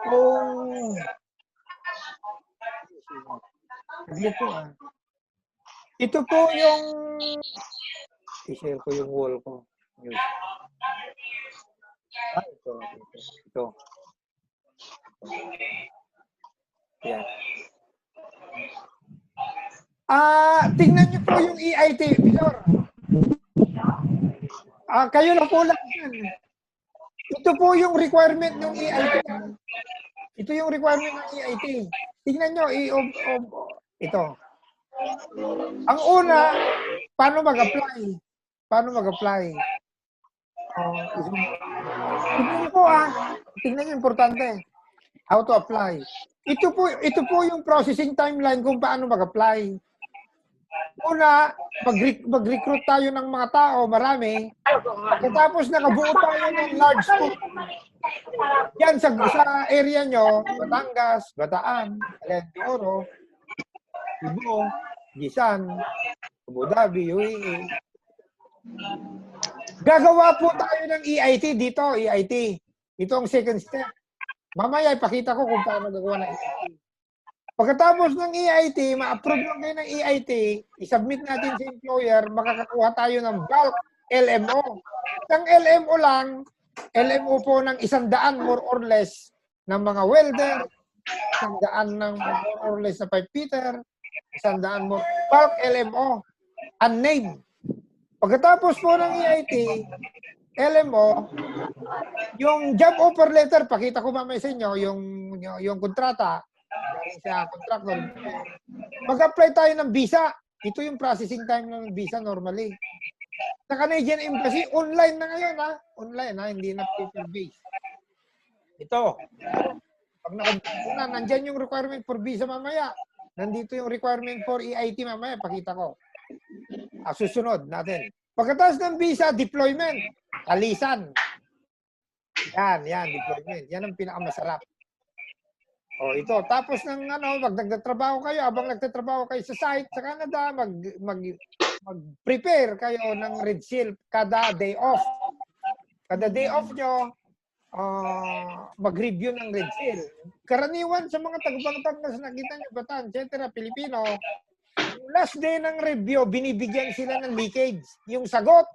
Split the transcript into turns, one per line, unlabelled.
kung saglit po ito po yung i-share ko yung wall ko. Ito. Yan. Tingnan niyo po yung EIT, Victor. Kayo na po lang yan. Ito po yung requirement ng EIT. Ito yung requirement ng EIT. Tingnan nyo, ito. Ang una, paano mag-apply? Paano mag-apply? Tingnan nyo po tingnan nyo, importante. How to apply. Ito po yung processing timeline kung paano mag-apply. Una, mag-recruit tayo ng mga tao, marami. Pagkatapos nakabuo tayo ng large group. Yan sa area nyo, Batangas, Bataan, Cagayan de Oro, Cebu, Gisan, Abu Dhabi, UAE. Gagawa po tayo ng EIT dito, EIT. Ito ang second step. Mamaya ipakita ko kung paano gagawa ng EIT. Pagkatapos ng EIT, ma-approve lang kayo ng EIT, isubmit natin sa employer, makakakuha tayo ng bulk LMO. Ang LMO lang, LMO po ng 100 more or less ng mga welder, 100 ng more or less na pipefitter, 100 more bulk LMO, unnamed. Pagkatapos po ng EIT, LMO, yung job offer letter, pakita ko mamaya sa inyo, yung kontrata, sa contractor. Mag-apply tayo ng visa. Ito yung processing time ng visa normally. Sa Canadian Embassy, online na ngayon Online hindi na paper-based. Ito. Pag nakabuo na, nandyan yung requirement for visa mamaya. Nandito yung requirement for EIT mamaya. Pakita ko. Susunod natin. Pagkatapos ng visa, deployment. Kalisan. Yan, deployment. Yan ang pinakamasarap. Ito. Tapos ng pag nagtatrabaho kayo, habang nagtatrabaho kayo sa site sa Canada, mag-prepare kayo ng Red Seal kada day off. Kada day off nyo, mag-review ng Red Seal. Karaniwan sa mga taga-Batangas na nakita nyo, Bataan, etc., Pilipino, last day ng review, binibigyan sila ng leakage. Yung sagot,